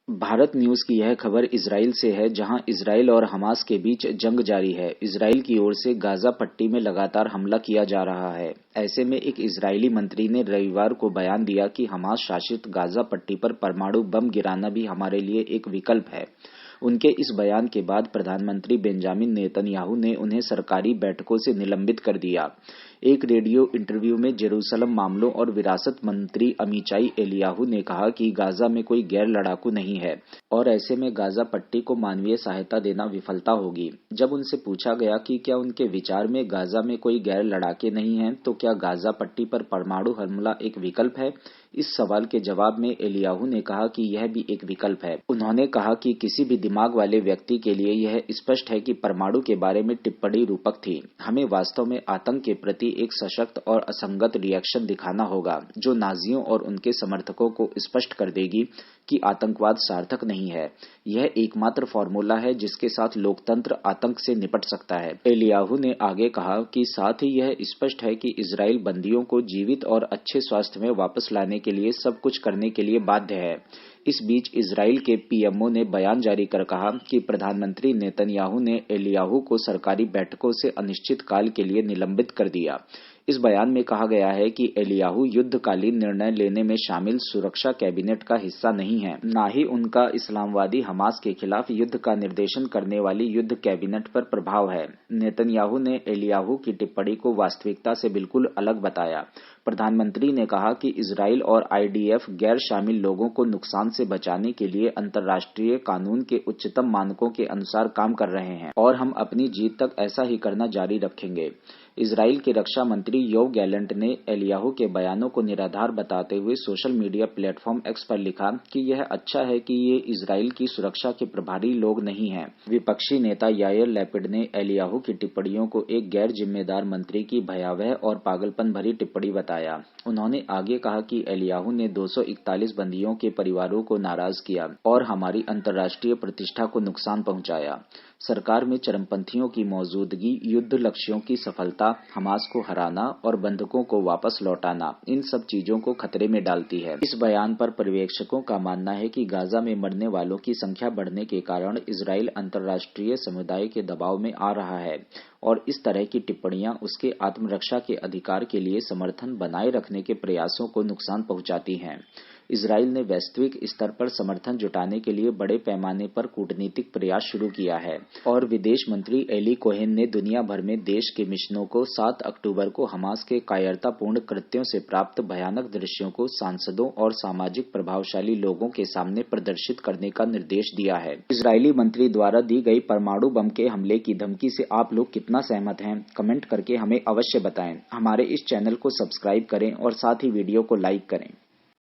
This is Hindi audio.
भारत न्यूज की यह खबर इजराइल से है, जहां इजराइल और हमास के बीच जंग जारी है। इजराइल की ओर से गाजा पट्टी में लगातार हमला किया जा रहा है। ऐसे में एक इजरायली मंत्री ने रविवार को बयान दिया कि हमास शासित गाजा पट्टी पर परमाणु बम गिराना भी हमारे लिए एक विकल्प है। उनके इस बयान के बाद प्रधानमंत्री बेंजामिन नेतन्याहू ने उन्हें सरकारी बैठकों से निलंबित कर दिया। एक रेडियो इंटरव्यू में जेरूसलम मामलों और विरासत मंत्री अमीचाई एलियाहू ने कहा कि गाजा में कोई गैर लड़ाकू नहीं है और ऐसे में गाजा पट्टी को मानवीय सहायता देना विफलता होगी। जब उनसे पूछा गया कि क्या उनके विचार में गाजा में कोई गैर लड़ाके नहीं हैं, तो क्या गाजा पट्टी पर परमाणु हमला एक विकल्प है, इस सवाल के जवाब में एलियाहू ने कहा कि यह भी एक विकल्प है। उन्होंने कहा कि किसी भी दिमाग वाले व्यक्ति के लिए यह स्पष्ट है कि परमाणु के बारे में टिप्पणी रूपक थी। हमें वास्तव में आतंक के प्रति एक सशक्त और असंगत रिएक्शन दिखाना होगा, जो नाजियों और उनके समर्थकों को स्पष्ट कर देगी कि आतंकवाद सार्थक नहीं है। यह एकमात्र फॉर्मूला है जिसके साथ लोकतंत्र आतंक से निपट सकता है। एलियाहू ने आगे कहा कि साथ ही यह स्पष्ट है कि इजराइल बंदियों को जीवित और अच्छे स्वास्थ्य में वापस लाने के लिए सब कुछ करने के लिए बाध्य है। इस बीच इजराइल के पीएमओ ने बयान जारी कर कहा कि प्रधानमंत्री नेतन्याहू ने एलियाहू को सरकारी बैठकों से अनिश्चित काल के लिए निलंबित कर दिया। इस बयान में कहा गया है कि एलियाहू युद्धकालीन निर्णय लेने में शामिल सुरक्षा कैबिनेट का हिस्सा नहीं है, न ही उनका इस्लामवादी हमास के खिलाफ युद्ध का निर्देशन करने वाली युद्ध कैबिनेट पर प्रभाव है। नेतन्याहू ने एलियाहू की टिप्पणी को वास्तविकता से बिल्कुल अलग बताया। प्रधानमंत्री ने कहा कि इजराइल और आईडीएफ गैर शामिल लोगों को नुकसान से बचाने के लिए अंतर्राष्ट्रीय कानून के उच्चतम मानकों के अनुसार काम कर रहे हैं और हम अपनी जीत तक ऐसा ही करना जारी रखेंगे। इजराइल के रक्षा मंत्री योव गैलेंट ने एलियाहू के बयानों को निराधार बताते हुए सोशल मीडिया प्लेटफॉर्म एक्स पर लिखा कि यह अच्छा है कि ये इजराइल की सुरक्षा के प्रभारी लोग नहीं हैं। विपक्षी नेता यायर लैपिड ने एलियाहू की टिप्पणियों को एक गैर जिम्मेदार मंत्री की भयावह और पागलपन भरी टिप्पणी बताया। उन्होंने आगे कहा कि एलियाहू ने 241 बंदियों के परिवारों को नाराज किया और हमारी अंतर्राष्ट्रीय प्रतिष्ठा को नुकसान पहुंचाया। सरकार में चरमपंथियों की मौजूदगी, युद्ध लक्ष्यों की सफलता, हमास को हराना और बंधकों को वापस लौटाना, इन सब चीजों को खतरे में डालती है। इस बयान पर पर्यवेक्षकों का मानना है कि गाजा में मरने वालों की संख्या बढ़ने के कारण इजराइल अंतर्राष्ट्रीय समुदाय के दबाव में आ रहा है और इस तरह की टिप्पणियां उसके आत्मरक्षा के अधिकार के लिए समर्थन बनाए रखने के प्रयासों को नुकसान पहुंचाती हैं। इजराइल ने वैश्विक स्तर पर समर्थन जुटाने के लिए बड़े पैमाने पर कूटनीतिक प्रयास शुरू किया है और विदेश मंत्री एली कोहेन ने दुनिया भर में देश के मिशनों को 7 अक्टूबर को हमास के कायरतापूर्ण कृत्यों से प्राप्त भयानक दृश्यों को सांसदों और सामाजिक प्रभावशाली लोगों के सामने प्रदर्शित करने का निर्देश दिया है। इजरायली मंत्री द्वारा दी गई परमाणु बम के हमले की धमकी से आप लोग कितना सहमत हैं? कमेंट करके हमें अवश्य बताएं। हमारे इस चैनल को सब्सक्राइब करें और साथ ही वीडियो को लाइक करें।